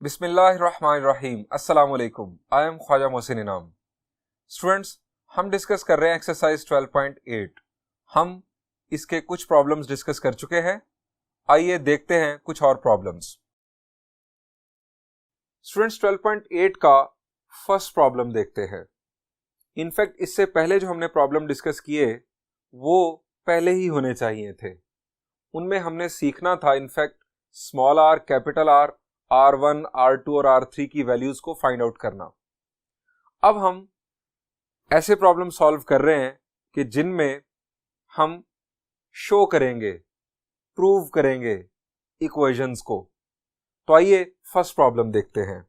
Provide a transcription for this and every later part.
बिस्मिल्लाहिर्रहमानिर्रहीम। अस्सलाम वालेकुम। आई एम ख्वाजा मोहसिन इनाम। स्टूडेंट्स, हम डिस्कस कर रहे हैं एक्सरसाइज 12.8। हम इसके कुछ प्रॉब्लम्स डिस्कस कर चुके हैं। आइए देखते हैं कुछ और प्रॉब्लम्स। स्टूडेंट्स, 12.8 का फर्स्ट प्रॉब्लम देखते हैं। इनफैक्ट इससे पहले जो हमने प्रॉब्लम डिस्कस किए वो पहले ही होने चाहिए थे। उनमें हमने सीखना था in fact small R, capital R, R1, R2 और R3 की वैल्यूज को फाइंड आउट करना। अब हम ऐसे प्रॉब्लम सॉल्व कर रहे हैं कि जिनमें हम शो करेंगे, प्रूव करेंगे इक्वेशंस को। तो आइए फर्स्ट प्रॉब्लम देखते हैं।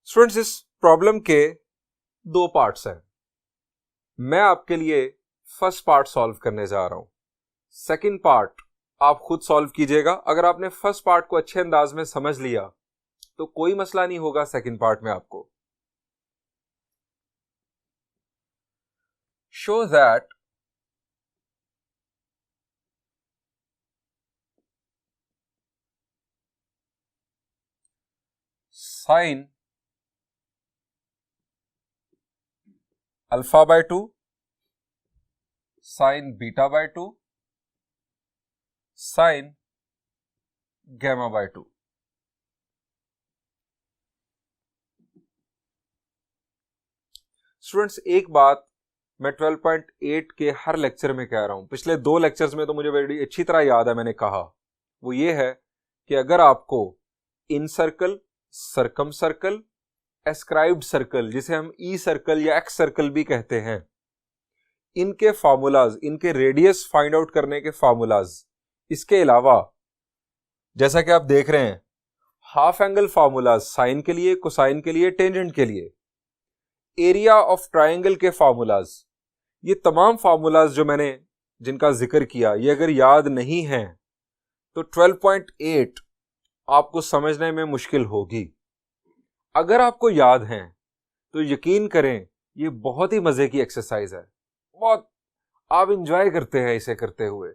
स्टूडेंट्स, इस प्रॉब्लम के दो पार्ट्स हैं। मैं आपके लिए फर्स्ट पार्ट सॉल्व करने जा रहा हूं। सेकंड पार्ट आप खुद सॉल्व कीजिएगा। अगर आपने फर्स्ट पार्ट को अच्छे अंदाज में समझ लिया तो कोई मसला नहीं होगा सेकंड पार्ट में आपको। Show that sine alpha by 2, sine beta by 2, sine gamma by 2। Students, एक बात मैं 12.8 के हर लेक्चर में कह रहा हूं, पिछले 2 लेक्चर्स में तो मुझे बड़ी अच्छी तरह याद है मैंने कहा, वो ये है कि अगर आपको incircle, circumcircle, escribed circle जिसे हम ई सर्कल या एक्स सर्कल भी कहते हैं, इनके फार्मूलाज, इनके रेडियस फाइंड आउट करने के फार्मूलाज, इसके अलावा जैसा कि आप देख रहे हैं हाफ एंगल फार्मूलाज साइन के लिए, कोसाइन के लिए, टेंजेंट के लिए, एरिया ऑफ ट्रायंगल के फार्मूलाज, ये तमाम फार्मूलाज जो मैंने जिनका जिक्र किया, ये अगर याद नहीं है तो 12.8 आपको समझने में मुश्किल होगी। अगर आपको याद है तो यकीन करें ये बहुत ही मजे की एक्सरसाइज है, बहुत आप इंजॉय करते हैं इसे करते हुए।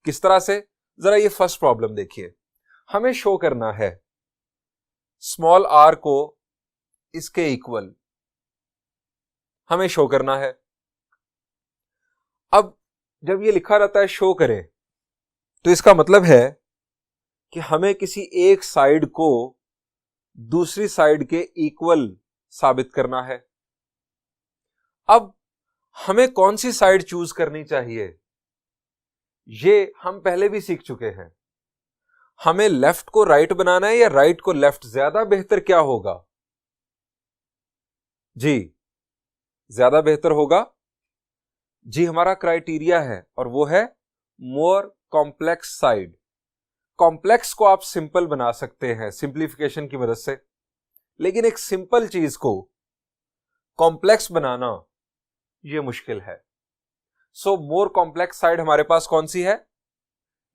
किस तरह से, जरा ये फर्स्ट प्रॉब्लम देखिए। हमें शो करना है स्मॉल आर को इसके इक्वल हमें शो करना है। अब जब ये लिखा रहता है शो करें तो इसका मतलब है कि हमें किसी एक साइड को दूसरी साइड के इक्वल साबित करना है। अब हमें कौन सी साइड चूज करनी चाहिए ये हम पहले भी सीख चुके हैं। हमें लेफ्ट को राइट बनाना है या राइट को लेफ्ट, ज्यादा बेहतर क्या होगा? जी, ज्यादा बेहतर होगा जी, हमारा क्राइटेरिया है और वो है मोर कॉम्प्लेक्स साइड। कॉम्प्लेक्स को आप सिंपल बना सकते हैं सिंप्लीफिकेशन की मदद से, लेकिन एक सिंपल चीज को कॉम्प्लेक्स बनाना यह मुश्किल है। सो मोर कॉम्प्लेक्स साइड हमारे पास कौन सी है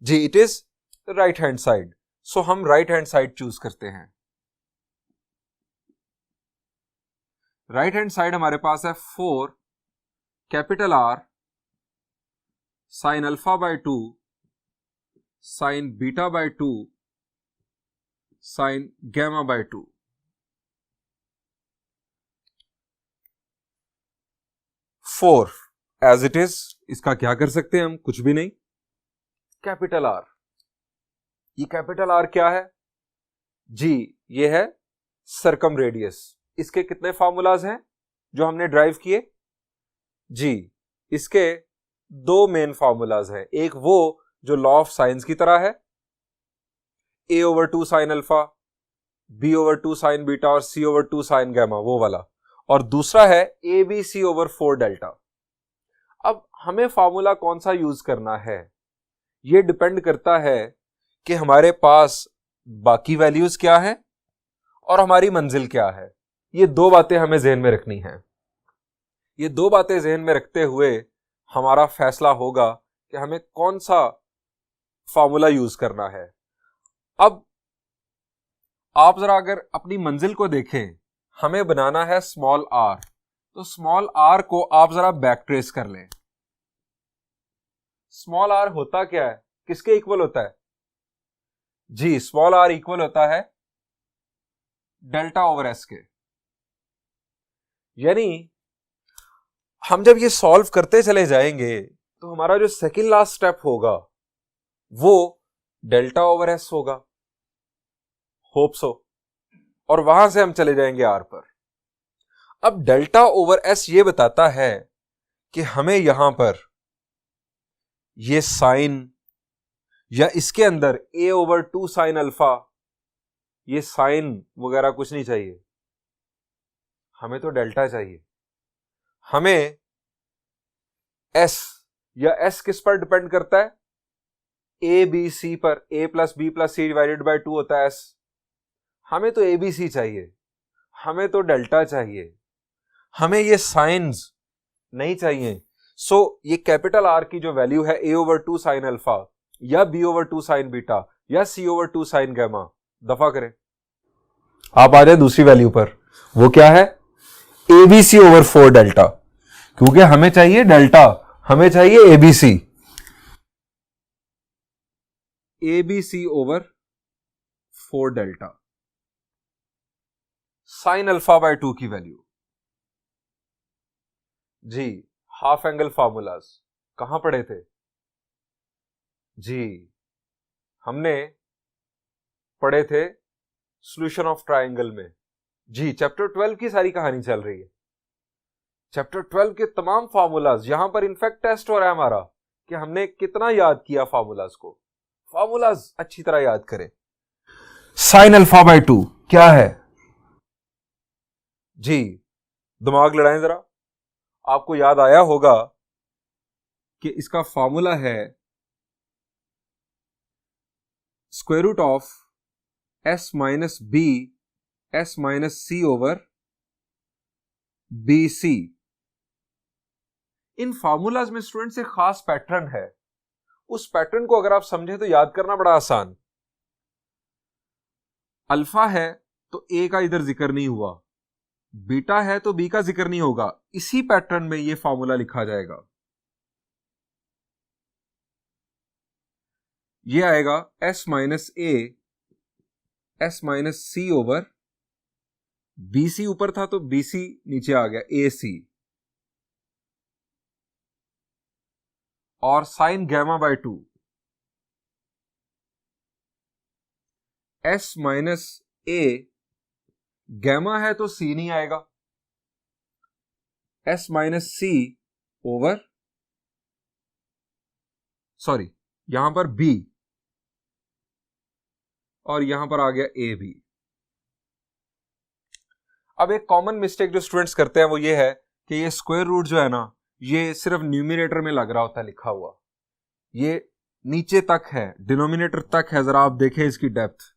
जी? It is right hand side. So हम राइट हैंड साइड चूज करते हैं। राइट हैंड साइड हमारे पास है 4 capital R sine alpha by 2, sine beta by 2, sine gamma by 2। 4 as it is, इसका क्या कर सकते हैं हम? कुछ भी नहीं। कैपिटल आर, ये कैपिटल आर क्या है जी? ये है सर्कम रेडियस। इसके कितने फार्मूलाज हैं जो हमने ड्राइव किए जी? इसके 2 मेन फार्मूलाज हैं। एक वो जो लॉ ऑफ साइंस की तरह है, a/2 sine alpha, b/2 sign beta और c/2 साइन गैमा, वो वाला। और दूसरा है abc/4 डेल्टा। अब हमें फार्मूला कौन सा यूज करना है यह डिपेंड करता है कि हमारे पास बाकी वैल्यूज क्या है और हमारी मंजिल क्या है। ये 2 बातें हमें जहन में रखनी है। ये 2 बातें जहन में रखते हुए हमारा फैसला होगा कि हमें कौन सा फार्मूला यूज करना है। अब आप जरा अगर अपनी मंजिल को देखें, हमें बनाना है स्मॉल आर। तो स्मॉल आर को आप जरा बैक ट्रेस कर लें। स्मॉल आर होता क्या है, किसके इक्वल होता है? जी, स्मॉल आर इक्वल होता है डेल्टा ओवर एस के। यानी हम जब ये सॉल्व करते चले जाएंगे तो हमारा जो सेकंड लास्ट स्टेप होगा वो डेल्टा ओवर एस होगा, होप सो, और वहां से हम चले जाएंगे आर पर। अब डेल्टा ओवर एस ये बताता है कि हमें यहां पर ये साइन या इसके अंदर a ओवर 2 साइन अल्फा, ये साइन वगैरह कुछ नहीं चाहिए, हमें तो डेल्टा चाहिए। हमें s, या s किस पर डिपेंड करता है? a b c पर। a plus B plus C divided by 2 होता है s। हमें तो a b c चाहिए, हमें तो डेल्टा चाहिए, हमें ये साइंस नहीं चाहिए। सो ये कैपिटल आर की जो वैल्यू है a ओवर 2 साइन अल्फा या b ओवर 2 साइन बीटा या c ओवर 2 साइन गैमा, दफा करें, आप आ जाए दूसरी वैल्यू पर। वो क्या है? abc ओवर 4 डेल्टा, क्योंकि हमें चाहिए डेल्टा, हमें चाहिए abc। abc over 4 delta sign alpha by 2 की वैल्यू। जी, हाफ एंगल फार्मूलाज कहां पढ़े थे? जी, हमने पढ़े थे सॉल्यूशन ऑफ ट्रायंगल में। जी, चैप्टर 12 की सारी कहानी चल रही है। चैप्टर 12 के तमाम फार्मूलाज, यहां पर इनफैक्ट टेस्ट हो रहा है हमारा कि हमने कितना याद किया फार्मूलाज को। फार्मूलाज अच्छी तरह याद करें। साइन अल्फा बाय 2 क्या है? जी, दिमाग लड़ाएं जरा। आपको याद आया होगा कि इसका फार्मूला है square root of s minus B s minus C over B C. इन फार्मूलाज में स्टूडेंट्स एक खास पैटर्न है, उस पैटर्न को अगर आप समझें तो याद करना बड़ा आसान। अल्फा है तो ए का इधर जिक्र नहीं हुआ, बीटा है तो बी का जिक्र नहीं होगा, इसी पैटर्न में ये फार्मूला लिखा जाएगा। ये आएगा s minus A s minus C over B सी, ऊपर था तो बी सी नीचे आ गया ए सी, और sine gamma by 2 s minus A, gamma है तो सी नहीं आएगा, s minus C over, sorry यहां पर b, और यहां पर आ गया ए बी। अब एक कॉमन मिस्टेक जो स्टूडेंट्स करते हैं वो ये है कि ये स्क्वायर रूट जो है ना, ये सिर्फ न्यूमिनेटर में लग रहा होता है लिखा हुआ, ये नीचे तक है, डिनोमिनेटर तक है। जरा आप देखें इसकी डेप्थ,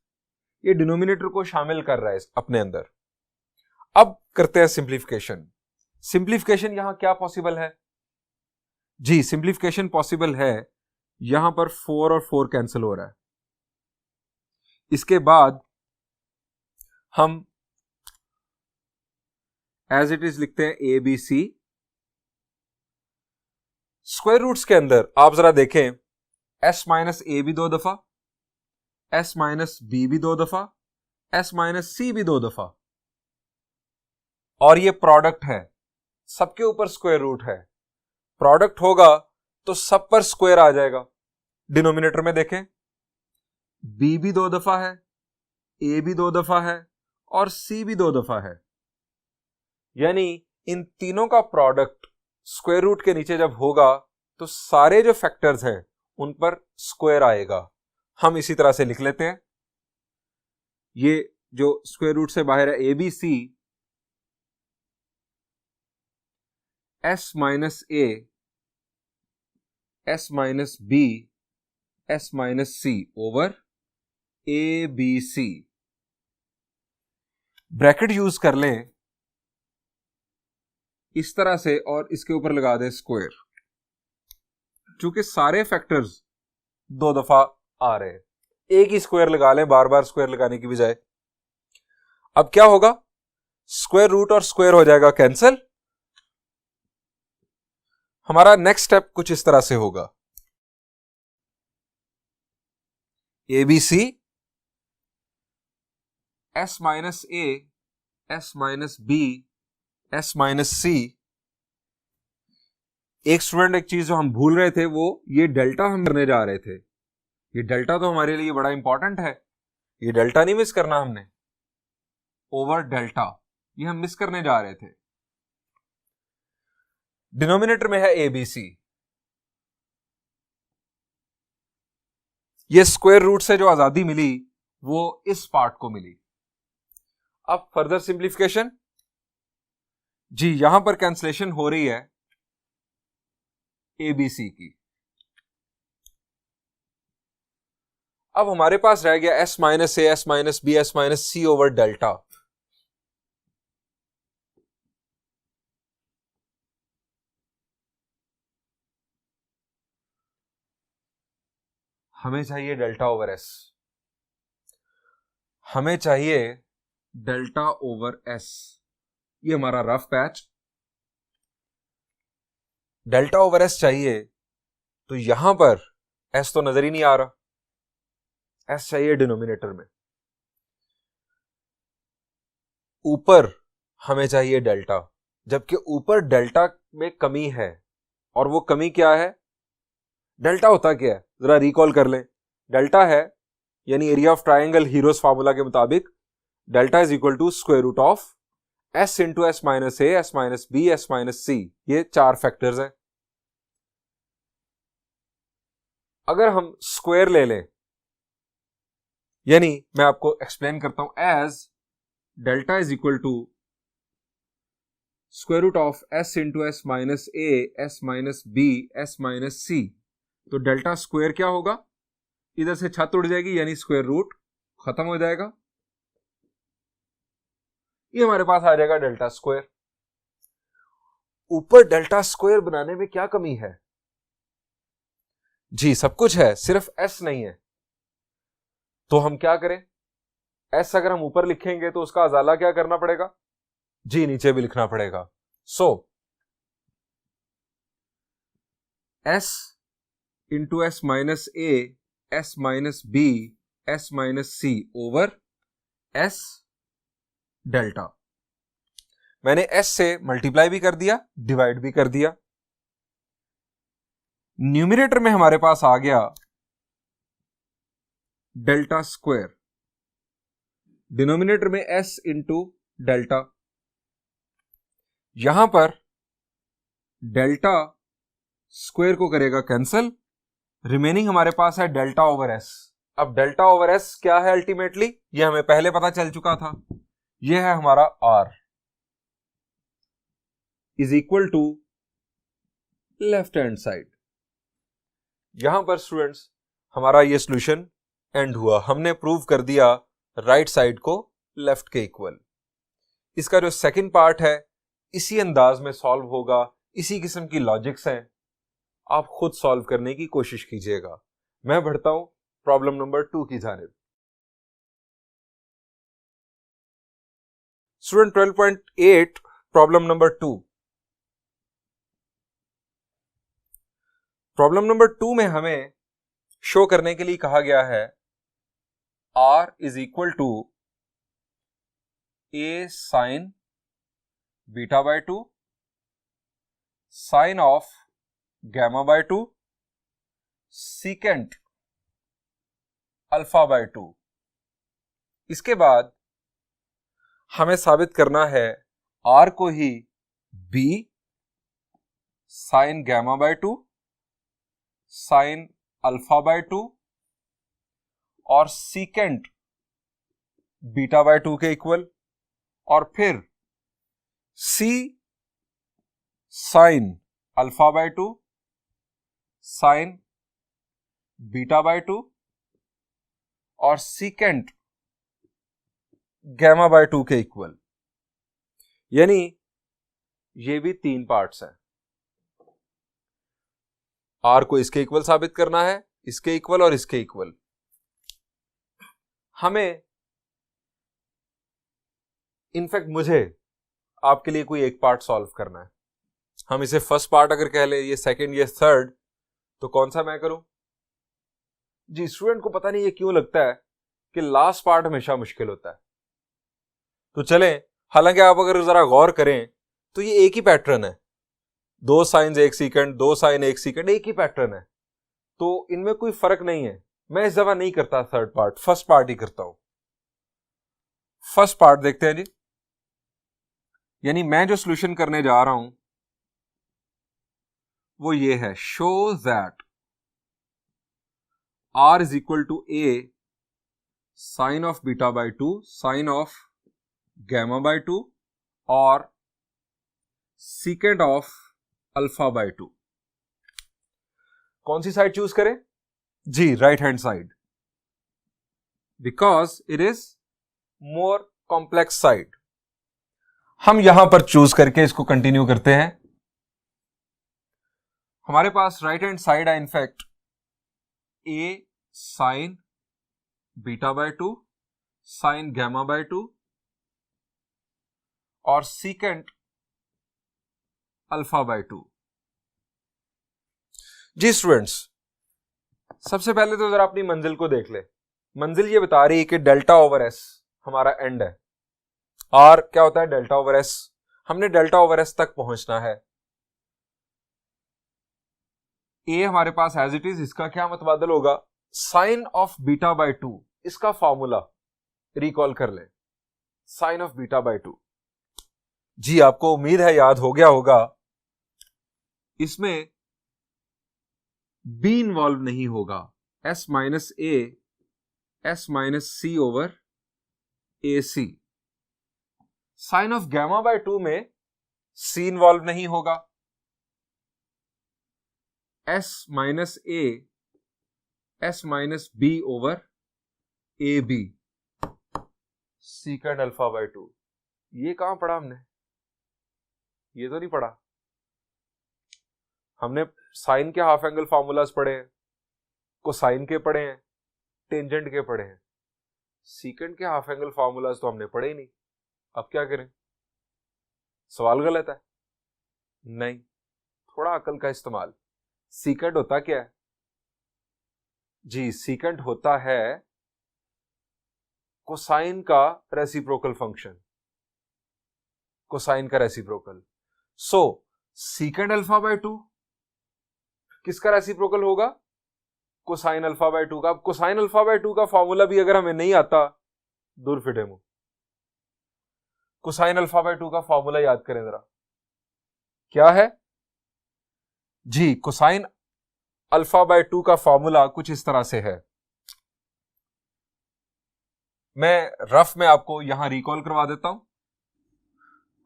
ये डिनोमिनेटर को शामिल कर रहा है अपने अंदर। अब करते हैं सिंप्लीफिकेशन। सिंप्लीफिकेशन यहां क्या पॉसिबल है? जी, सिंप्लीफिकेशन पॉसिबल है, यहां पर 4 और 4 कैंसिल हो रहा है। इसके बाद हम एज इट इज लिखते हैं A B C. Square roots के अंदर आप जरा देखें, s माइनस ए भी 2 दफा, s माइनस बी भी 2 दफा, s माइनस सी भी 2 दफा, और ये प्रोडक्ट है, सबके ऊपर स्क्वायर रूट है। प्रोडक्ट होगा तो सब पर स्क्वायर आ जाएगा। डिनोमिनेटर में देखें, b भी 2 दफा है, a भी 2 दफा है, और c भी 2 दफा है। यानी इन तीनों का प्रोडक्ट स्क्वायर रूट के नीचे जब होगा तो सारे जो फैक्टर्स हैं उन पर स्क्वायर आएगा। हम इसी तरह से लिख लेते हैं, ये जो स्क्वायर रूट से बाहर है A B C, s minus A, s minus B, s minus C over A B C. Bracket use कर लें इस तरह से और इसके ऊपर लगा दें स्क्वायर, चूंकि सारे फैक्टर्स 2 दफा आ रहे हैं, एक ही स्क्वायर लगा लें बार बार स्क्वायर लगाने की बजाय। अब क्या होगा, स्क्वायर रूट और स्क्वायर हो जाएगा कैंसिल, हमारा नेक्स्ट स्टेप कुछ इस तरह से होगा, ABC S minus A S minus B S minus C। एक स्टूडेंट एक चीज जो हम भूल रहे थे, वो ये डेल्टा हम करने जा रहे थे। ये डेल्टा तो हमारे लिए बड़ा इंपॉर्टेंट है, ये डेल्टा नहीं मिस करना हमने, ओवर डेल्टा ये हम मिस करने जा रहे थे। डिनोमिनेटर में है ABC, ये स्क्वायर रूट से जो आजादी मिली वो इस पार्ट को मिली। अब फर्दर सिंप्लीफिकेशन, जी यहां पर कैंसलेशन हो रही है ABC की। अब हमारे पास रह गया S minus A S minus B S minus C over delta. हमें चाहिए डेल्टा ओवर S, हमें चाहिए डेल्टा ओवर S। ये हमारा rough patch, delta over S चाहिए, तो यहां पर S तो नजर ही नहीं आ रहा, S चाहिए डिनोमिनेटर में। ऊपर हमें चाहिए डेल्टा, जबकि ऊपर डेल्टा में कमी है, और वो कमी क्या है? डेल्टा होता क्या है, जरा रिकॉल कर लें। डेल्टा है यानी area of triangle Heron's formula के मुताबिक delta is equal to square root of S into S minus A S minus B S minus C। ये चार फैक्टर्स हैं। अगर हम स्क्वायर ले लें, यानी मैं आपको एक्सप्लेन करता हूं, as delta is equal to square root of S into S minus A S minus B S minus C, तो डेल्टा स्क्वायर क्या होगा? इधर से छत उड़ जाएगी यानी स्क्वायर रूट खत्म हो जाएगा, ये हमारे पास आ जाएगा डेल्टा स्क्वायर। ऊपर डेल्टा स्क्वायर बनाने में क्या कमी है? जी सब कुछ है, सिर्फ S नहीं है। तो हम क्या करें? S अगर हम ऊपर लिखेंगे तो उसका अजाला क्या करना पड़ेगा? जी नीचे भी लिखना पड़ेगा। सो S into S minus A S minus B S minus C over S delta. मैंने S से मल्टीप्लाई भी कर दिया, डिवाइड भी कर दिया। न्यूमरेटर में हमारे पास आ गया डेल्टा स्क्वायर, डिनोमिनेटर में S इंटू डेल्टा। यहां पर डेल्टा स्क्वायर को करेगा कैंसल, रिमेनिंग हमारे पास है डेल्टा ओवर S। अब डेल्टा ओवर S क्या है अल्टीमेटली, ये हमें पहले पता चल चुका था, ये है हमारा R is equal to left hand side. यहां पर स्टूडेंट्स हमारा ये सॉल्यूशन एंड हुआ, हमने प्रूव कर दिया राइट साइड को लेफ्ट के इक्वल। इसका जो सेकंड पार्ट है इसी अंदाज में सॉल्व होगा, इसी किस्म की लॉजिक्स हैं, आप खुद सॉल्व करने की कोशिश कीजिएगा। मैं बढ़ता हूं प्रॉब्लम नंबर 2 की जानिब। Student 12.8 problem number 2। Problem number 2 में हमें शो करने के लिए कहा गया है R is equal to A sine beta by 2 sine of gamma by 2 secant alpha by 2। इसके बाद हमें साबित करना है R को ही B sine gamma by 2 sine alpha by 2 और सीकेंट बीटा बाय 2 के इक्वल, और फिर C sign alpha by 2 sine beta by 2 और सीकेंट गैमा बाय 2 के इक्वल। यानी ये भी 3 पार्ट्स हैं। R को इसके इक्वल साबित करना है, इसके इक्वल और इसके इक्वल। हमें इनफैक्ट मुझे आपके लिए कोई एक पार्ट सॉल्व करना है। हम इसे फर्स्ट पार्ट अगर कह ले, ये सेकंड, ये थर्ड, तो कौन सा मैं करूं? जी स्टूडेंट को पता नहीं ये क्यों लगता है कि लास्ट पार्ट हमेशा मुश्किल होता है। तो चलें, हालांकि आप अगर जरा गौर करें तो ये एक ही पैटर्न है, 2 साइन एक सीकेंड, 2 साइन एक सीकेंड, एक ही पैटर्न है, तो इनमें कोई फर्क नहीं है। मैं इस दफा नहीं करता थर्ड पार्ट, फर्स्ट पार्ट ही करता हूं। फर्स्ट पार्ट देखते हैं जी, यानी मैं जो सॉल्यूशन करने जा रहा हूं वो ये है, show that r is equal to a sine of beta by 2 sine of gamma by 2 और सीकेंड ऑफ अल्फा बाय 2। कौन सी साइड चूज करें? जी right hand side, because it is more complex side. हम यहां पर चूज करके इसको कंटिन्यू करते हैं। हमारे पास राइट हैंड साइड है in fact a sine beta by 2 sine gamma by 2 और सीकेंट अल्फा बाय 2। जी स्टूडेंट्स, सबसे पहले तो जरा अपनी मंजिल को देख ले। मंजिल ये बता रही है कि डेल्टा ओवर एस हमारा एंड है। आर क्या होता है? Delta over S. हमने डेल्टा ओवर एस तक पहुंचना है। ए हमारे पास एज इट इज, इसका क्या मतबादल होगा? Sine of beta by 2। इसका फॉर्मूला रिकॉल कर ले, साइन ऑफ बीटा बाय 2। जी आपको उम्मीद है याद हो गया होगा। इसमें बी इन्वॉल्व नहीं होगा, S minus A, S minus C over A C. Sine of gamma by 2 में सी इन्वॉल्व नहीं होगा, S minus A, S minus B over A B, secant alpha by 2। ये कहां पढ़ा हमने? ये तो नहीं पढ़ा। हमने साइन के हाफ एंगल फॉर्मूलाज पढ़े हैं, कोसाइन के पढ़े हैं, टेंजेंट के पढ़े हैं। सीकेंड के हाफ एंगल फॉर्मूलाज तो हमने पढ़े ही नहीं। अब क्या करें? सवाल गलत है? नहीं, थोड़ा अकल का इस्तेमाल। सीकेंड होता क्या है? जी सीकेंड होता है कोसाइन का रेसिप्रोकल फंक्शन, कोसाइन का रेसिप्रोकल। सो सीकेंड अल्फा बाय 2 किसका रेसिप्रोकल होगा? कोसाइन अल्फा बाय 2 का। अब कोसाइन अल्फा बाय 2 का फॉर्मूला भी अगर हमें नहीं आता, दूर फिटे मुंह। कोसाइन अल्फा बाय 2 का फॉर्मूला याद करें जरा, क्या है? जी कोसाइन अल्फा बाय 2 का फॉर्मूला कुछ इस तरह से है। मैं रफ में आपको यहां रिकॉल करवा देता हूं।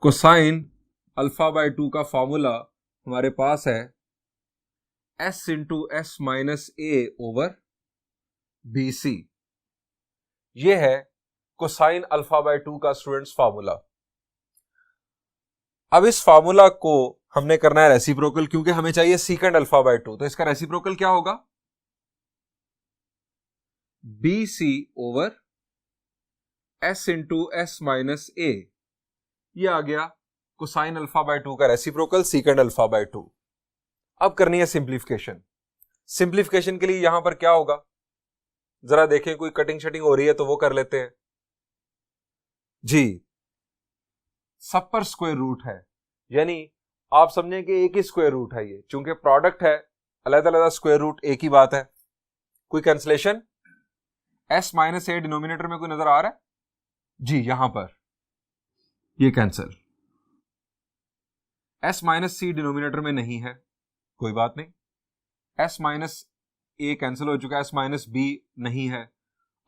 कोसाइन अल्फा बाय 2 का फॉर्मूला हमारे पास है एस इंटू एस माइनस ए ओवर बी सी। यह है कोसाइन अल्फा बाय 2 का स्टूडेंट्स फॉर्मूला। अब इस फॉर्मूला को हमने करना है रेसिप्रोकल, क्योंकि हमें चाहिए सीकेंड अल्फा बाय 2। तो इसका रेसिप्रोकल क्या होगा? B C over S into S minus A. यह आ गया कोसाइन अल्फा बाय 2 का रेसिप्रोकल, सीकेंड अल्फा बाय 2। अब करनी है सिंप्लीफिकेशन। सिंप्लीफिकेशन के लिए यहां पर क्या होगा जरा देखें, कोई कटिंग शटिंग हो रही है तो वो कर लेते हैं। जी सब पर स्क्वायर रूट है, यानी आप समझें कि एक ही स्क्वायर रूट है ये, चूंकि प्रोडक्ट है, अलग-अलग स्क्वायर रूट एक ही बात है। कोई कैंसलेशन? एस माइनस ए डिनोमिनेटर में कोई नजर आ रहा है? जी यहां पर ये कैंसिल। एस माइनस सी डिनोमिनेटर में नहीं है, कोई बात नहीं। एस माइनस ए कैंसिल हो चुका है, एस माइनस बी नहीं है।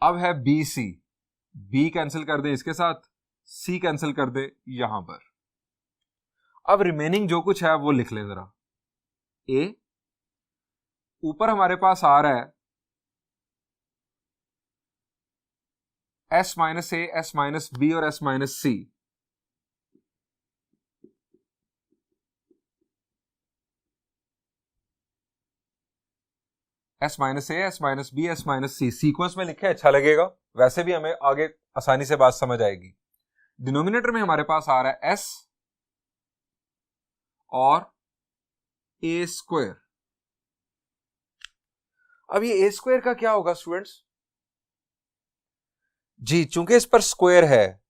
अब है बी सी, बी कैंसिल कर दे इसके साथ, सी कैंसिल कर दे यहां पर। अब रिमेनिंग जो कुछ है वो लिख लें जरा। ए ऊपर हमारे पास आ रहा है S minus A, S minus B और S minus C. S minus A, S minus B, S minus C sequence में लिखे अच्छा लगेगा, वैसे भी हमें आगे आसानी से बात समझ आएगी। डिनोमिनेटर में हमारे पास आ रहा है एस और ए स्क्वायर। अब ये ए स्क्वायर का क्या होगा स्टूडेंट्स? जी, चूंकि इस पर स्क्वायर है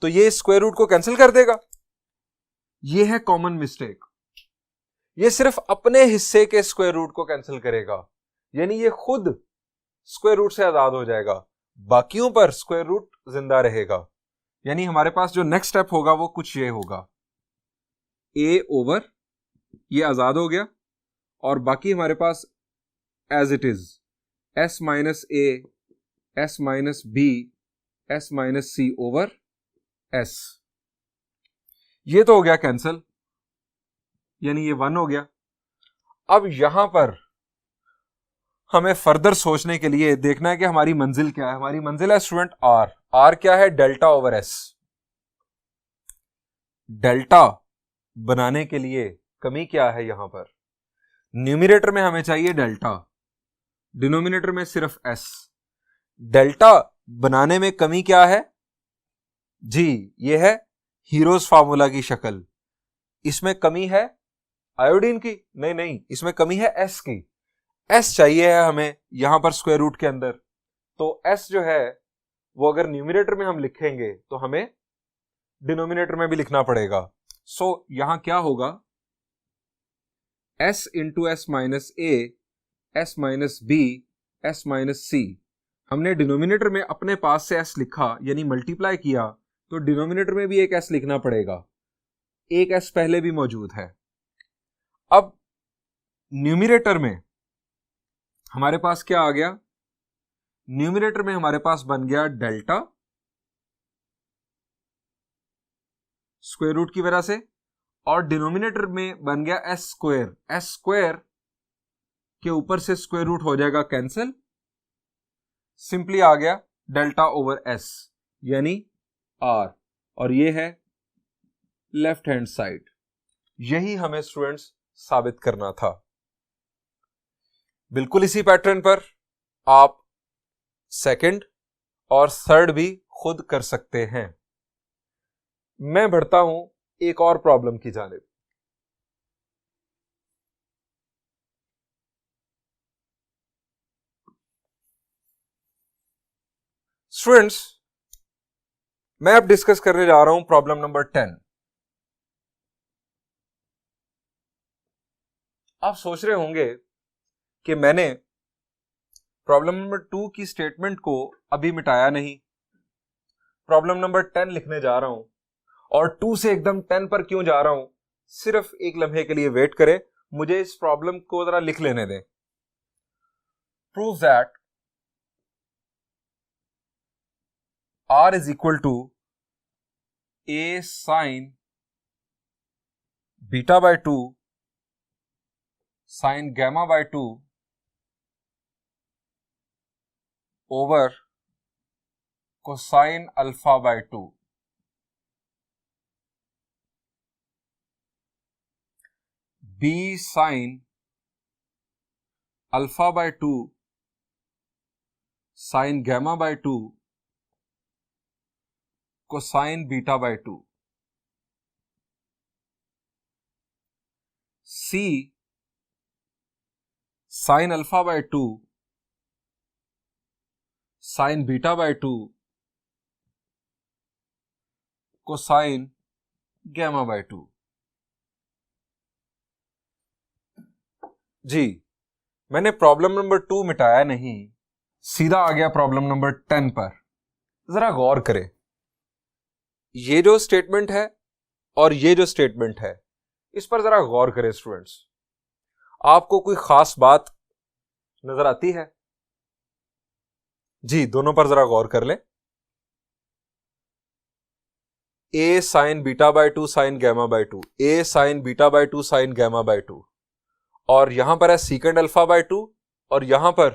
तो ये स्क्वायर रूट को कैंसिल कर देगा। ये है कॉमन मिस्टेक। ये सिर्फ अपने हिस्से के स्क्वायर रूट को कैंसिल करेगा, यानी ये खुद स्क्वायर रूट से आजाद हो जाएगा, बाकियों पर स्क्वायर रूट जिंदा रहेगा। यानी हमारे पास जो नेक्स्ट स्टेप होगा वो कुछ ये होगा, ए ओवर ये आजाद हो गया और बाकी हमारे पास as it is S minus A, S minus B, S minus C over S. ये तो हो गया कैंसिल, यानी ये 1 हो गया। अब यहां पर हमें फर्दर सोचने के लिए देखना है कि हमारी मंजिल क्या है। हमारी मंजिल है स्टूडेंट आर। आर क्या है? Delta over S. डेल्टा बनाने के लिए कमी क्या है? यहां पर न्यूमरेटर में हमें चाहिए डेल्टा, डिनोमिनेटर में सिर्फ एस। डेल्टा बनाने में कमी क्या है? जी, ये है हीरोज फार्मूला की शक्ल। इसमें कमी है आयोडीन की? नहीं, इसमें कमी है एस की। एस चाहिए है हमें यहां पर स्क्वायर रूट के अंदर, तो एस जो है वो अगर न्यूमरेटर में हम लिखेंगे तो हमें डिनोमिनेटर में भी लिखना पड़ेगा। सो यहां क्या होगा? S into S minus A, S minus B, S minus C. हमने डिनोमिनेटर में अपने पास से एस लिखा यानी मल्टीप्लाई किया, तो डिनोमिनेटर में भी एक एस लिखना पड़ेगा। एक एस पहले भी मौजूद है। अब न्यूमरेटर में हमारे पास क्या आ गया? न्यूमरेटर में हमारे पास बन गया डेल्टा स्क्वायर रूट की वजह से, और डिनोमिनेटर में बन गया एस स्क्वायर। एस स्क्वायर के ऊपर से स्क्वायर रूट हो जाएगा कैंसिल, सिंपली आ गया डेल्टा ओवर एस यानी आर, और ये है लेफ्ट हैंड साइड। यही हमें स्टूडेंट्स साबित करना था। बिल्कुल इसी पैटर्न पर आप सेकंड और थर्ड भी खुद कर सकते हैं। मैं बढ़ता हूं एक और प्रॉब्लम की जानिब। स्टूडेंट्स, मैं अब डिस्कस करने जा रहा हूं प्रॉब्लम नंबर 10। आप सोच रहे होंगे कि मैंने प्रॉब्लम नंबर 2 की स्टेटमेंट को अभी मिटाया नहीं, प्रॉब्लम नंबर 10 लिखने जा रहा हूं, और 2 से एकदम 10 पर क्यों जा रहा हूं? सिर्फ एक लम्हे के लिए वेट करें, मुझे इस प्रॉब्लम को जरा लिख लेने दें। Prove that R is equal to A sin beta by 2 sin gamma by 2 over cosine alpha by 2। B sin alpha by 2 sin gamma by 2 cosine beta by 2। C sin alpha by 2 sin beta by 2 cosine gamma by 2। जी, मैंने problem number 2 मिटाया नहीं, सीधा आ गया problem number 10 पर। जरा गौर करें, ये जो स्टेटमेंट है और ये जो स्टेटमेंट है, इस पर जरा गौर करें स्टूडेंट्स। आपको कोई खास बात नजर आती है? जी, दोनों पर जरा गौर कर लें। A sine beta by 2 sine gamma by 2, A sine beta by 2 sine gamma by 2, और यहां पर है सीकेंड अल्फा बाय 2, और यहां पर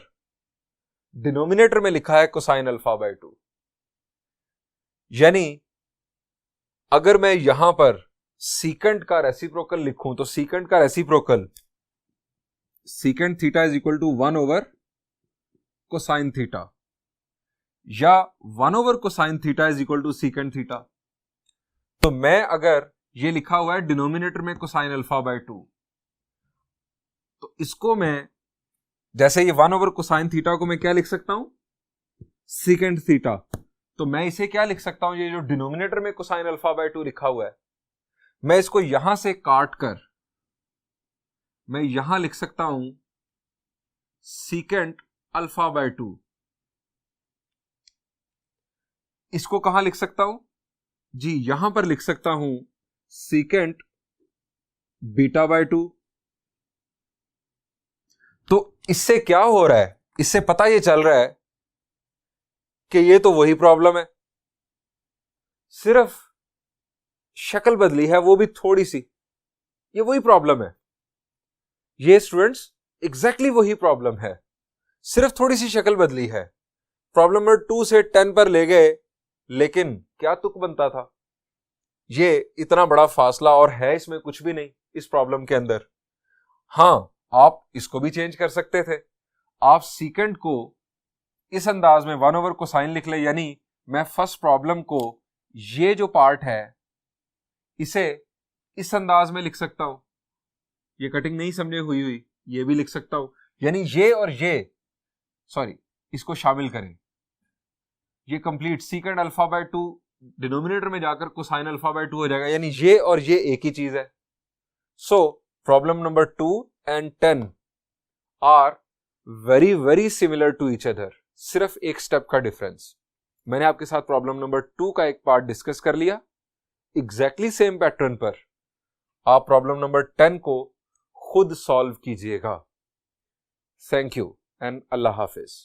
डिनोमिनेटर में लिखा है कोसाइन अल्फा बाय 2। यानी अगर मैं यहां पर सीकेंड का रेसिप्रोकल लिखूं तो सीकेंड का reciprocal secant theta is equal to 1 over cosine theta, या 1 over cosine theta is equal to secant theta. तो मैं अगर ये लिखा हुआ है डिनोमिनेटर में कोसाइन अल्फा बाय 2, तो इसको मैं जैसे ये 1 ओवर कोसाइन थीटा को मैं क्या लिख सकता हूं, सीकेंट थीटा। तो मैं इसे क्या लिख सकता हूं, ये जो डिनोमिनेटर में कोसाइन अल्फा बाय 2 लिखा हुआ है, मैं इसको यहां से काट कर मैं यहां लिख सकता हूं सीकेंट अल्फा बाय 2। इसको कहां लिख सकता हूं जी, यहां पर लिख सकता हूं सीकेंट बीटा बाय 2। तो इससे क्या हो रहा है, इससे पता ये चल रहा है कि ये तो वही प्रॉब्लम है, सिर्फ शक्ल बदली है, वो भी थोड़ी सी। ये वही प्रॉब्लम है, ये स्टूडेंट्स एग्जैक्टली वही प्रॉब्लम है, सिर्फ थोड़ी सी शक्ल बदली है। प्रॉब्लम नंबर 2 से 10 पर ले गए, लेकिन क्या तुक बनता था, ये इतना बड़ा फासला और है इसमें कुछ भी नहीं इस प्रॉब्लम के अंदर। हां, आप इसको भी चेंज कर सकते थे, आप सीकेंट को इस अंदाज में 1 ओवर कोसाइन लिख ले, यानी मैं फर्स्ट प्रॉब्लम को ये जो पार्ट है इसे इस अंदाज में लिख सकता हूं, ये कटिंग नहीं समझे हुई ये भी लिख सकता हूं, यानी ये और ये, सॉरी इसको शामिल करें, ये complete secant alpha by 2 denominator में जाकर कोसाइन अल्फा बाय 2 हो जाएगा, यानी ये और ये एक ही चीज है। So problem number 2 and 10 are very very similar to each other, सिर्फ एक स्टेप का डिफरेंस। मैंने आपके साथ प्रॉब्लम नंबर 2 का एक पार्ट डिस्कस कर लिया एग्जैक्टली सेम पैटर्न पर। आप प्रॉब्लम नंबर 10 को खुद सॉल्व कीजिएगा। Thank you and Allah Hafiz.